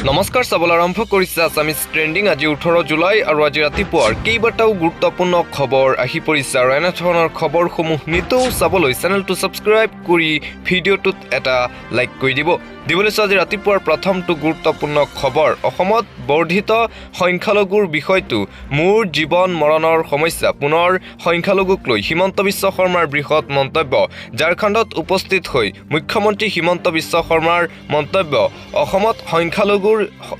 নমস্কাৰ চাবলৈ আৰম্ভ কৰিছে আছামিজ ট্ৰেণ্ডিং। আজি 18 জুলাই আৰু আজি ৰাতিপুৱাৰ কেইবাটাও গুৰুত্বপূৰ্ণ খবৰ আহি পৰিছে আৰু এনে ধৰণৰ খবৰসমূহ নিতৌ চাবলৈ চেনেলটো ছাবস্ক্ৰাইব কৰি ভিডিঅ'টোত এটা লাইক কৰি দিবলৈ আজি ৰাতিপুৱাৰ প্ৰথমটো গুৰুত্বপূৰ্ণ খবৰ। অসমত বৰ্ধিত সংখ্যালঘুৰ বিষয়টো মোৰ জীৱন মৰণৰ সমস্যা। পুনৰ সংখ্যালঘুক লৈ হিমন্ত বিশ্ব শৰ্মাৰ বৃহৎ মন্তব্য। ঝাৰখণ্ডত উপস্থিত হৈ মুখ্যমন্ত্ৰী হিমন্ত বিশ্ব শৰ্মাৰ মন্তব্য। অসমত সংখ্যালঘুৰ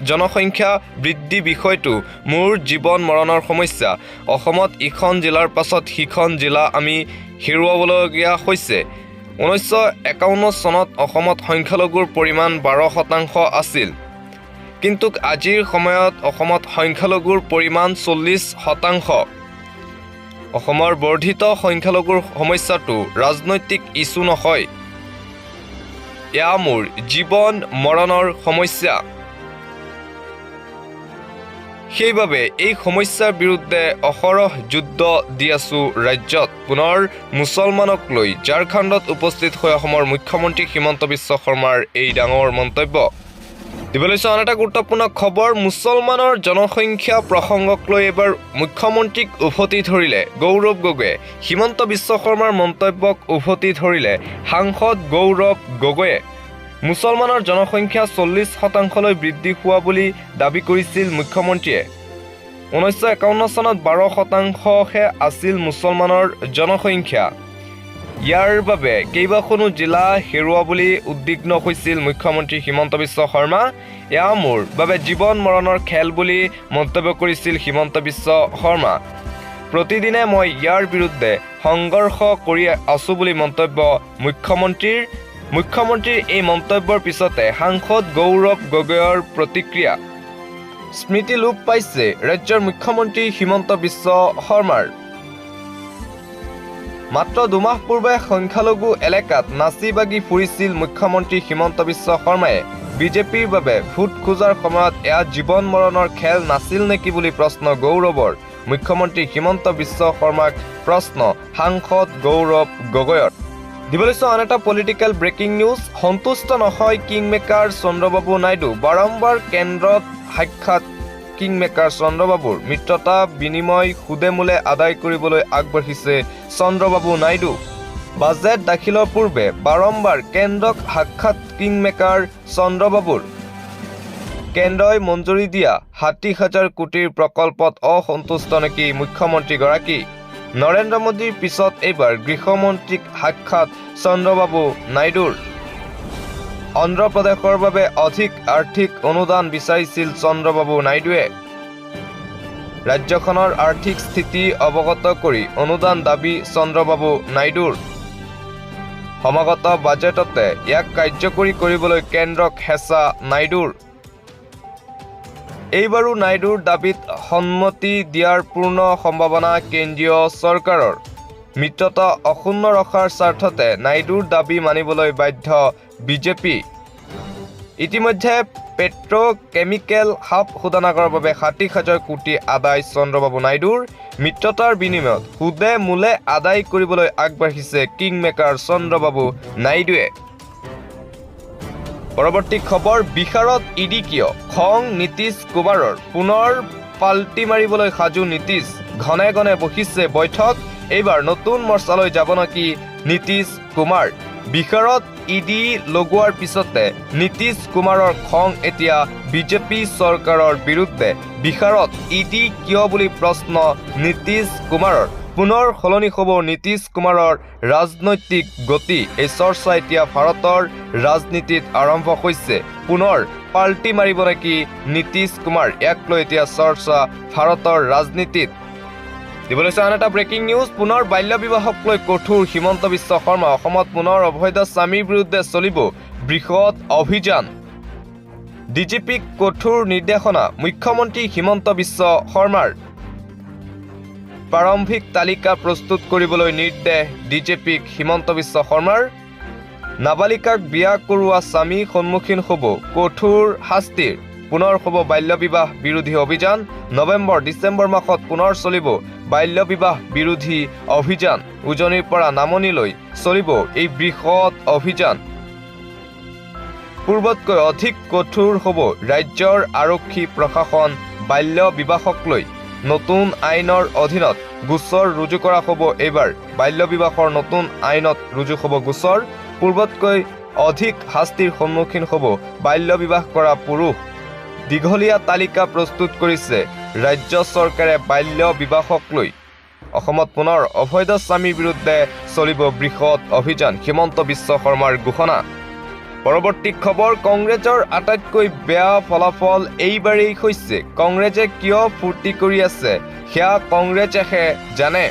জনসংখ্যা বৃদ্ধি বিষয়টো মোৰ জীৱন মৰণৰ সমস্যা। অসমত ইখন জিলাৰ পাছত সিখন জিলা আমি হেৰুৱাবলগীয়া হৈছে। 1951 চনত অসমত সংখ্যালঘুৰ পৰিমাণ 12% আছিল, কিন্তু আজিৰ সময়ত অসমত সংখ্যালঘুৰ পৰিমাণ 40%। অসমৰ বৰ্ধিত সংখ্যালঘুৰ সমস্যাটো ৰাজনৈতিক ইছ্যু নহয়, এয়া মোৰ জীৱন মৰণৰ সমস্যা। সেইবাবে এই সমস্যাৰ বিৰুদ্ধে অহৰহ যুদ্ধ দি আছো ৰাজ্যত। পুনৰ মুছলমানক লৈ ঝাৰখণ্ডত উপস্থিত হৈ অসমৰ মুখ্যমন্ত্ৰী হিমন্ত বিশ্ব শৰ্মাৰ এই ডাঙৰ মন্তব্য। দিবলৈ আন এটা গুৰুত্বপূৰ্ণ খবৰ। মুছলমানৰ জনসংখ্যা প্ৰসংগক লৈ এবাৰ মুখ্যমন্ত্ৰীক উভতি ধৰিলে গৌৰৱ গগৈয়ে। হিমন্ত বিশ্ব শৰ্মাৰ মন্তব্যক উভতি ধৰিলে সাংসদ গৌৰৱ গগৈয়ে। মুছলমানৰ জনসংখ্যা 40%লৈ বৃদ্ধি হোৱা বুলি দাবী কৰিছিল মুখ্যমন্ত্ৰীয়ে। 1951 চনত 12%হে আছিল মুছলমানৰ জনসংখ্যা। ইয়াৰ বাবে কেইবাখনো জিলা হেৰুওৱা বুলি উদ্বিগ্ন হৈছিল মুখ্যমন্ত্ৰী হিমন্ত বিশ্ব শৰ্মা। এয়া মোৰ বাবে জীৱন মৰণৰ খেল বুলি মন্তব্য কৰিছিল হিমন্ত বিশ্ব শৰ্মা। প্ৰতিদিনে মই ইয়াৰ বিৰুদ্ধে সংঘৰ্ষ কৰি আছো বুলি মন্তব্য মুখ্যমন্ত্ৰীৰ এই মন্তব্যৰ পিছতে সাংসদ গৌৰৱ গগৈৰ প্ৰতিক্ৰিয়া। স্মৃতি লোপ পাইছে ৰাজ্যৰ মুখ্যমন্ত্ৰী হিমন্ত বিশ্ব শৰ্মাৰ। মাত্ৰ দুমাহ পূৰ্বে সংখ্যালঘু এলেকাত নাচি বাগি ফুৰিছিল মুখ্যমন্ত্ৰী হিমন্ত বিশ্ব শৰ্মাই। বিজেপিৰ বাবে ভোট খোজাৰ সময়ত এয়া জীৱন মৰণৰ খেল নাছিল নেকি বুলি প্ৰশ্ন গৌৰৱৰ। মুখ্যমন্ত্ৰী হিমন্ত বিশ্ব শৰ্মাক প্ৰশ্ন সাংসদ গৌৰৱ গগৈৰ। দিবলৈ আন এটা পলিটিকেল ব্ৰেকিং নিউজ। সন্তুষ্ট নহয় কিংমেকাৰ চন্দ্ৰবাবু নাইডু। বাৰম্বাৰ কেন্দ্ৰত সাক্ষাৎ কিংমেকাৰ চন্দ্ৰবাবুৰ। মিত্ৰতা বিনিময় সুদে মূলে আদায় কৰিবলৈ আগবাঢ়িছে চন্দ্ৰবাবু নাইডু। বাজেট দাখিলৰ পূৰ্বে বাৰম্বাৰ কেন্দ্ৰক সাক্ষাৎ কিংমেকাৰ চন্দ্ৰবাবুৰ। কেন্দ্ৰই মঞ্জুৰি দিয়া 60,000 কোটিৰ প্ৰকল্পত অসন্তুষ্ট নেকি মুখ্যমন্ত্ৰীগৰাকী? নৰেন্দ্ৰ মোদীৰ পিছত এইবাৰ গৃহমন্ত্ৰীক সাক্ষাৎ চন্দ্ৰবাবু নাইডুৰ। অন্ধ্ৰপ্ৰদেশৰ বাবে অধিক আৰ্থিক অনুদান বিচাৰিছিল চন্দ্ৰবাবু নাইডুৱে। ৰাজ্যখনৰ আৰ্থিক স্থিতি অৱগত কৰি অনুদান দাবী চন্দ্ৰবাবু নাইডুৰ। সমাগত বাজেটতে ইয়াক কাৰ্যকৰী কৰিবলৈ কেন্দ্ৰক হেঁচা নাইডুৰ। এইবাৰো নাইডুৰ দাবীত সন্মতি দিয়াৰ পূৰ্ণ সম্ভাৱনা কেন্দ্ৰীয় চৰকাৰৰ। মিত্ৰতা অক্ষুণ্ণ ৰখাৰ স্বাৰ্থতে নাইডুৰ দাবী মানিবলৈ বাধ্য বিজেপি। ইতিমধ্যে পেট্ৰ'কেমিকেল হাব শোধনাগাৰৰ বাবে 60,000 কোটি আদায় চন্দ্ৰবাবু নাইডুৰ। মিত্ৰতাৰ বিনিময়ত সুদে মূলে আদায় কৰিবলৈ আগবাঢ়িছে কিংমেকাৰ চন্দ্ৰবাবু নাইডুৱে। পৰৱৰ্তী খবৰ। বিহাৰত ইডি কিয়? খং নীতিশ কুমাৰৰ। পুনৰ পাল্টি মাৰিবলৈ সাজু নীতিশ। ঘনে ঘনে বহিছে বৈঠক। এইবাৰ নতুন মৰ্চালৈ যাব নেকি নীতিশ কুমাৰ? বিহাৰত ইডি লগোৱাৰ পিছতে নীতিশ কুমাৰৰ খং এতিয়া বিজেপি চৰকাৰৰ বিৰুদ্ধে। বিহাৰত ইডি কিয় বুলি প্ৰশ্ন নীতিশ কুমাৰৰ। পুনৰ সলনি হ'ব নীতিশ কুমাৰৰ ৰাজনৈতিক গতি। এই চৰ্চা এতিয়া ভাৰতৰ ৰাজনীতিত আৰম্ভ হৈছে। পুনৰ পাল্টি মাৰিব নেকি নীতিশ কুমাৰ? ইয়াক লৈ এতিয়া চৰ্চা ভাৰতৰ ৰাজনীতিত। দিবলৈ আন এটা ব্ৰেকিং নিউজ। পুনৰ বাল্য বিবাহক লৈ কঠোৰ হিমন্ত বিশ্ব শৰ্মা। অসমত পুনৰ অবৈধ স্বামীৰ বিৰুদ্ধে চলিব বৃহৎ অভিযান। ডিজিপিক কঠোৰ নিৰ্দেশনা মুখ্যমন্ত্ৰী হিমন্ত বিশ্ব শৰ্মাৰ। প্ৰাৰম্ভিক তালিকা প্ৰস্তুত কৰিবলৈ নিৰ্দেশ ডিজিপিক হিমন্ত বিশ্ব শৰ্মাৰ। নাবালিকাক বিয়া কৰোৱা স্বামী সন্মুখীন হ'ব কঠোৰ শাস্তিৰ। পুনৰ হ'ব বাল্য বিবাহ বিৰোধী অভিযান। নৱেম্বৰ ডিচেম্বৰ মাহত পুনৰ চলিব বাল্য বিবাহ বিৰোধী অভিযান। উজনিৰ পৰা নামনিলৈ চলিব এই বৃহৎ অভিযান। পূৰ্বতকৈ অধিক কঠোৰ হ'ব ৰাজ্যৰ আৰক্ষী প্ৰশাসন বাল্য বিবাহক লৈ নতুন আইনৰ অধীনত গোচৰ ৰুজু কৰা হ'ব এইবাৰ বাল্য বিবাহৰ নতুন আইনত ৰুজু হ'ব গোচৰ পূৰ্বতকৈ অধিক শাস্তিৰ সন্মুখীন হ'ব বাল্য বিবাহ কৰা পুৰুষ দীঘলীয়া তালিকা প্ৰস্তুত কৰিছে ৰাজ্য চৰকাৰে বাল্য বিবাহক লৈ অসমত পুনৰ অবৈধ স্বামীৰ বিৰুদ্ধে চলিব বৃহৎ অভিযান হিমন্ত বিশ্ব শৰ্মাৰ ঘোষণা পৰৱৰ্তী খবৰ কংগ্ৰেছৰ আটাইতকৈ বেয়া ফলাফল এইবাৰেই হৈছে কংগ্ৰেছে কিয় ফূৰ্তি কৰি আছে সেয়া কংগ্ৰেছেহে জানে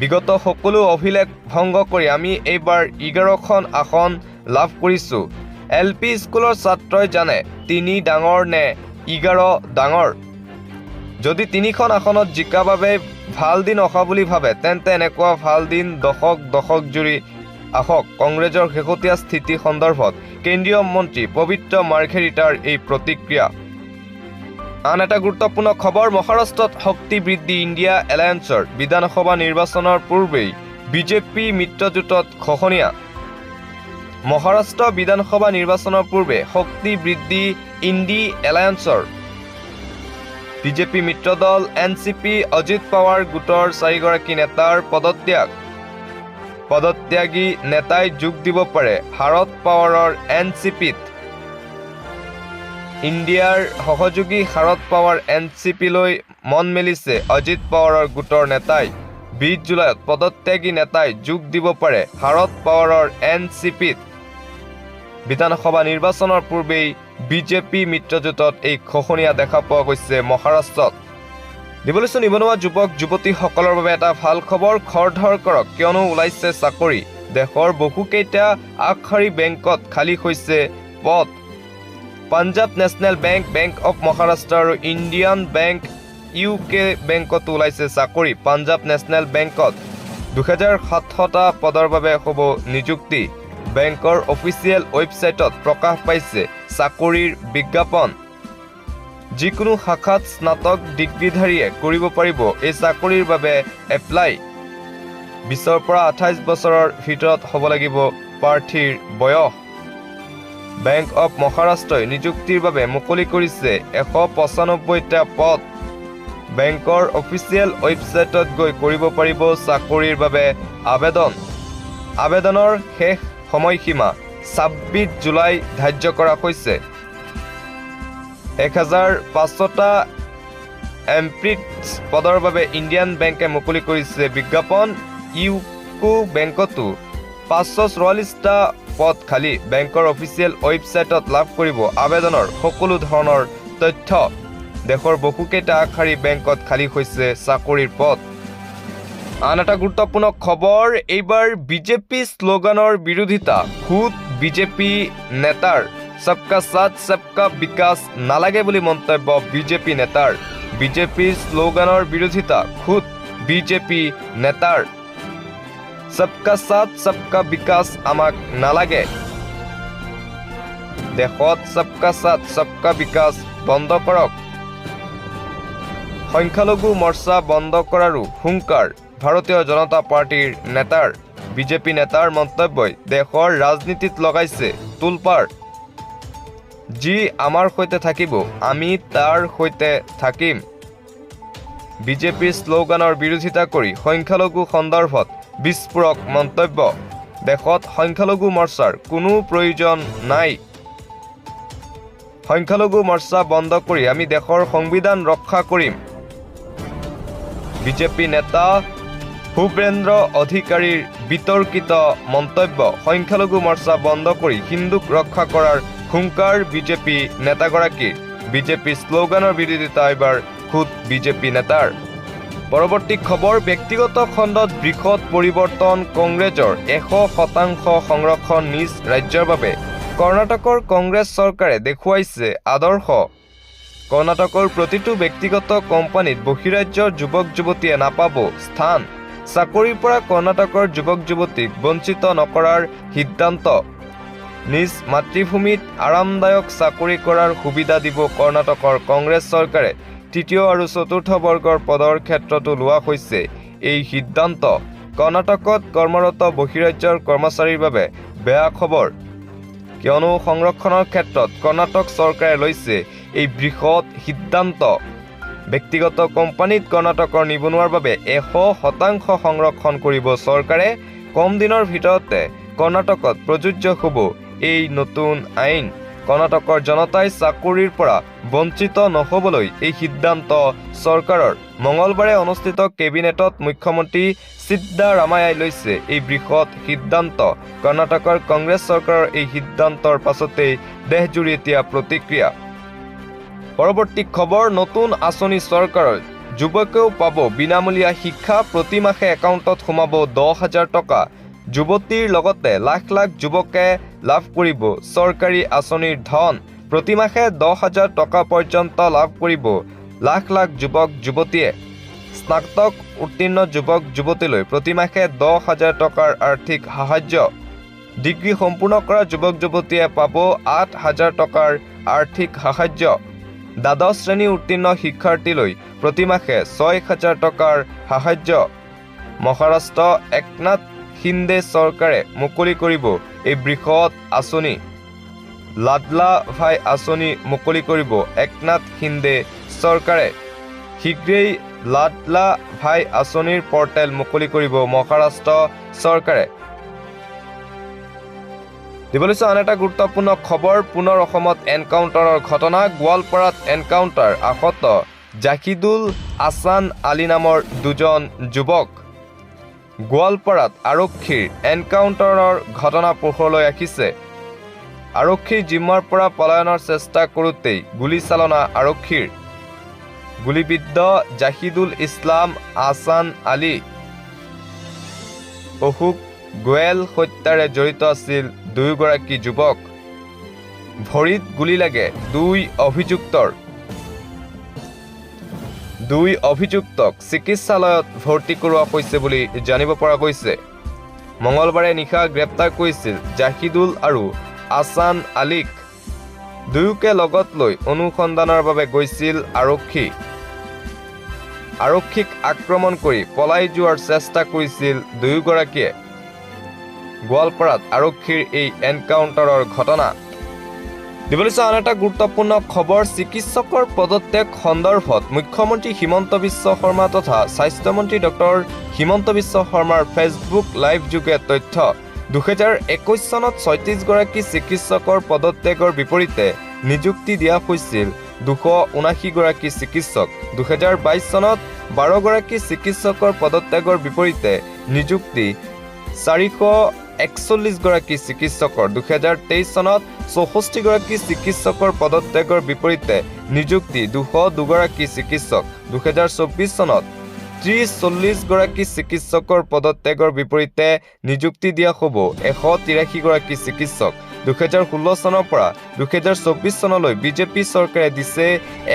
বিগত সকলো অভিলেখ ভংগ কৰি আমি এইবাৰ 11খন আসন লাভ কৰিছোঁ এলপি স্কুলৰ ছাত্ৰই জানে 3 ডাঙৰ নে 11 ডাঙৰ যদি 3খন আসনত জিকাৰ বাবে ভাল দিন অহা বুলি ভাবে তেন্তে এনেকুৱা ভাল দিন দশক জুৰি আহক কংগ্ৰেছৰ শেহতীয়া স্থিতি সন্দৰ্ভত কেন্দ্ৰীয় মন্ত্ৰী পবিত্ৰ মাৰ্ঘেৰিটাৰ এই প্ৰতিক্ৰিয়া আন এটা গুৰুত্বপূৰ্ণ খবৰ মহাৰাষ্ট্ৰত শক্তি বৃদ্ধি ইণ্ডিয়া এলায়েন্সৰ বিধানসভা নিৰ্বাচনৰ পূৰ্বেই বিজেপি মিত্ৰজোঁটত খহনীয়া মহাৰাষ্ট্ৰ বিধানসভা নিৰ্বাচনৰ পূৰ্বে শক্তি বৃদ্ধি ইণ্ডি এলায়েন্সৰ বিজেপি মিত্ৰদল এনচিপি অজিত পাৱাৰ গোটৰ 4গৰাকী নেতাৰ পদত্যাগী নেতাই যোগ দিব পাৰে শাৰদ পাৱাৰৰ এনচিপিত ইণ্ডিয়াৰ সহযোগী শাৰদ পাৱাৰ এনচিপিলৈ মন মেলিছে অজিত পাৱাৰৰ গোটৰ নেতাই 20 জুলাইত পদত্যাগী নেতাই যোগ দিব পাৰে শাৰদ পাৱাৰৰ এনচিপিত বিধানসভা নিৰ্বাচনৰ পূৰ্বেই বিজেপি মিত্ৰজোঁটত এই খহনীয়া দেখা পোৱা গৈছে মহাৰাষ্ট্ৰত দিবলৈছো নিবনুৱা যুৱক যুৱতীসকলৰ বাবে এটা ভাল খবৰ খৰধৰ কৰক কিয়নো ওলাইছে চাকৰি দেশৰ বহুকেইটা আগশাৰী বেংকত খালী হৈছে পদ Punjab national bank bank of Maharashtra আৰু ইণ্ডিয়ান বেংক ইউকে বেংকত ওলাইছে চাকৰি পাঞ্জাব নেশ্যনেল বেংকত 2700টা পদৰ বাবে হ'ব নিযুক্তি বেংকৰ অফিচিয়েল ৱেবছাইটত প্ৰকাশ পাইছে চাকৰিৰ বিজ্ঞাপন যিকোনো শাখাত স্নাতক ডিগ্ৰীধাৰীয়ে কৰিব পাৰিব এই চাকৰিৰ বাবে এপ্লাই 20ৰ পৰা 28 বছৰৰ ভিতৰত হ'ব লাগিব প্ৰাৰ্থীৰ বয়স বেংক অফ মহাৰাষ্ট্ৰই নিযুক্তিৰ বাবে মুকলি কৰিছে 195টা পদ বেংকৰ অফিচিয়েল ৱেবছাইটত গৈ কৰিব পাৰিব চাকৰিৰ বাবে আবেদনৰ শেষ সময়সীমা 26 জুলাই ধাৰ্য কৰা হৈছে 1500টা এমপ্লয়িজ পদৰ বাবে ইণ্ডিয়ান বেংকে মুকলি কৰিছে বিজ্ঞাপন ইউকো বেংকতো 544টা পদ খালী বেংকৰ অফিচিয়েল ৱেবছাইটত লাভ কৰিব আবেদনৰ সকলো ধৰণৰ তথ্য দেশৰ বহুকেইটা আগশাৰী বেংকত খালী হৈছে চাকৰিৰ পদ আন এটা গুৰুত্বপূৰ্ণ খবৰ এইবাৰ বিজেপি শ্লোগানৰ বিৰোধিতা খুদ বিজেপি নেতাৰ সবকা সাথ সবকা বিকাশ নালাগে বুলি মন্তব্য বিজেপি নেতাৰ বিজেপিৰ শ্লোগানৰ বিৰোধিতা খুদ বিজেপি নেতাৰ সবকা সাথ সবকা বিকাশ আমাক নালাগে দেশত সবকা সাথ সবকা বিকাশ বন্ধ কৰক সংখ্যালঘু মৰ্চা বন্ধ কৰাৰো হুংকাৰ ভাৰতীয় জনতা পাৰ্টিৰ নেতাৰ বিজেপি নেতাৰ মন্তব্যই দেশৰ ৰাজনীতিত লগাইছে তুলপাৰ যি আমাৰ সৈতে থাকিব আমি তাৰ সৈতে থাকিম বিজেপিৰ শ্লোগানৰ বিৰোধিতা কৰি সংখ্যালঘু সন্দৰ্ভত বিস্ফোৰক মন্তব্য দেশত সংখ্যালঘু মৰ্চাৰ কোনো প্ৰয়োজন নাই সংখ্যালঘু মৰ্চা বন্ধ কৰি আমি দেশৰ সংবিধান ৰক্ষা কৰিম বিজেপি নেতা ভূপেন্দ্ৰ অধিকাৰীৰ বিতৰ্কিত মন্তব্য সংখ্যালঘু মৰ্চা বন্ধ কৰি হিন্দুক ৰক্ষা কৰাৰ হুংকাৰ বিজেপি নেতাগৰাকীৰ বিজেপি শ্লোগানৰ বিৰোধিতা এবাৰ খুদ বিজেপি নেতাৰ পৰৱৰ্তী খবৰ ব্যক্তিগত খণ্ডত বৃহৎ পৰিৱৰ্তন কংগ্ৰেছৰ 100% সংৰক্ষণ নিজ ৰাজ্যৰ বাবে কৰ্ণাটকৰ কংগ্ৰেছ চৰকাৰে দেখুৱাইছে আদৰ্শ কৰ্ণাটকৰ প্ৰতিটো ব্যক্তিগত কোম্পানীত বহিৰাজ্যৰ যুৱক যুৱতীয়ে নাপাব স্থান চাকৰিৰ পৰা কৰ্ণাটকৰ যুৱক যুৱতীক বঞ্চিত নকৰাৰ সিদ্ধান্ত নিজ মাতৃভূমিত আৰামদায়ক চাকৰি কৰাৰ সুবিধা দিব কৰ্ণাটকৰ কংগ্ৰেছ চৰকাৰে তৃতীয় আৰু চতুৰ্থ বৰ্গৰ পদৰ ক্ষেত্ৰতো লোৱা হৈছে এই সিদ্ধান্ত কৰ্ণাটকত কৰ্মৰত বহিৰাজ্যৰ কৰ্মচাৰীৰ বাবে বেয়া খবৰ কিয়নো সংৰক্ষণৰ ক্ষেত্ৰত কৰ্ণাটক চৰকাৰে লৈছে এই বৃহৎ সিদ্ধান্ত। ব্যক্তিগত কোম্পানীত কৰ্ণাটকৰ নিবনুৱাৰ বাবে 100% সংৰক্ষণ কৰিব চৰকাৰে। কম দিনৰ ভিতৰতে কৰ্ণাটকত প্ৰযোজ্য হ'ব এই নতুন আইন। কৰ্ণাটকৰ জনতাই চাকৰিৰ পৰা বঞ্চিত নহ'বলৈ এই সিদ্ধান্ত চৰকাৰৰ। মঙলবাৰে অনুষ্ঠিত কেবিনেটত মুখ্যমন্ত্ৰী সিদ্দাৰামায়াই লৈছে এই বৃহৎ সিদ্ধান্ত। কৰ্ণাটকৰ কংগ্ৰেছ চৰকাৰৰ এই সিদ্ধান্তৰ পাছতেই দেশজুৰি এতিয়া প্ৰতিক্ৰিয়া। পৰৱৰ্তী খবৰ, নতুন আঁচনি চৰকাৰৰ। যুৱকেও পাব বিনামূলীয়া শিক্ষা, প্ৰতি মাহে একাউণ্টত সোমাব 10,000 টকা। যুৱতীৰ লগতে লাখ লাখ যুৱকে লাভ কৰিব চৰকাৰী আঁচনিৰ ধন। প্ৰতি মাহে 10,000 টকা পৰ্যন্ত লাভ কৰিব লাখ লাখ যুৱক যুৱতীয়ে। স্নাতক উত্তীৰ্ণ যুৱক যুৱতীলৈ প্ৰতি মাহে 10,000 টকাৰ আৰ্থিক সাহায্য। ডিগ্ৰী সম্পূৰ্ণ কৰা যুৱক যুৱতীয়ে পাব 8,000 টকাৰ আৰ্থিক সাহায্য। দ্বাদশ শ্ৰেণী উত্তীৰ্ণ শিক্ষাৰ্থীলৈ প্ৰতি মাহে 6,000 টকাৰ সাহায্য। মহাৰাষ্ট্ৰ একনাথ শিন্দে চৰকাৰে মুকলি কৰিব এই বৃহৎ আঁচনি। লাডলা ভাই আঁচনি মুকলি কৰিব একনাথ শিন্দে চৰকাৰে। শীঘ্ৰেই লাডলা ভাই আঁচনিৰ পৰ্টেল মুকলি কৰিব মহাৰাষ্ট্ৰ চৰকাৰে। দিবলৈ আন এটা গুৰুত্বপূৰ্ণ খবৰ, পুনৰ অসমত এনকাউণ্টাৰৰ ঘটনা। গোৱালপাৰাত এনকাউণ্টাৰ, আহত জাহিদুল আহছান আলী নামৰ দুজন যুৱক। গোৱালপাৰাত আৰক্ষীৰ এনকাউণ্টাৰৰ ঘটনা পোহৰলৈ আহিছে। আৰক্ষীৰ জিম্মাৰ পৰা পলায়নৰ চেষ্টা কৰোঁতেই গুলীচালনা আৰক্ষীৰ। গুলীবিদ্ধ জাহিদুল ইছলাম আহছান আলী। অশোক গোৱেল হত্যাৰে জড়িত আছিল দুয়োগৰাকী যুৱক। ভৰিত গুলী লাগে দুই অভিযুক্তক চিকিৎসালয়ত ভৰ্তি কৰোৱা হৈছে বুলি জানিব পৰা গৈছে। মঙলবাৰে নিশা গ্ৰেপ্তাৰ কৰিছিল জাহিদুল আৰু আহছান আলীক। দুয়োকে লগত লৈ অনুসন্ধানৰ বাবে গৈছিল আৰক্ষী। আৰক্ষীক আক্ৰমণ কৰি পলাই যোৱাৰ চেষ্টা কৰিছিল দুয়োগৰাকীয়ে। গোৱালপাৰাত আৰক্ষীৰ এই এনকাউণ্টাৰৰ ঘটনা। দিবলৈ আন এটা গুৰুত্বপূৰ্ণ খবৰ, চিকিৎসকৰ পদত্যাগ সন্দৰ্ভত মুখ্যমন্ত্ৰী হিমন্ত বিশ্ব শৰ্মা তথা স্বাস্থ্যমন্ত্ৰী ডক্টৰ হিমন্ত বিশ্ব শৰ্মাৰ ফেচবুক লাইভ যোগে তথ্য। 2021 চনত 36গৰাকী চিকিৎসকৰ পদত্যাগৰ বিপৰীতে নিযুক্তি দিয়া হৈছিল 279গৰাকী চিকিৎসক। 2022 চনত 12গৰাকী চিকিৎসকৰ পদত্যাগৰ বিপৰীতে নিযুক্তি 441গৰাকী চিকিৎসকৰ। 2023 চনত 64গৰাকী চিকিৎসকৰ পদত্যাগৰ বিপৰীতে নিযুক্তি 202গৰাকী চিকিৎসক। 2024 চনত 30-40গৰাকী চিকিৎসকৰ পদত্যাগৰ বিপৰীতে নিযুক্তি দিয়া হ'ব 183গৰাকী চিকিৎসক। 2016 চনৰ পৰা 2024 চনলৈ বিজেপি চৰকাৰে দিছে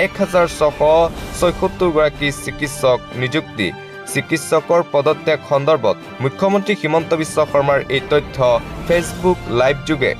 1,676গৰাকী চিকিৎসক নিযুক্তি। চিকিৎসকৰ পদত্যাগ সন্দৰ্ভত মুখ্যমন্ত্ৰী হিমন্ত বিশ্ব শৰ্মাৰ এই তথ্য ফেচবুক লাইভ যোগে।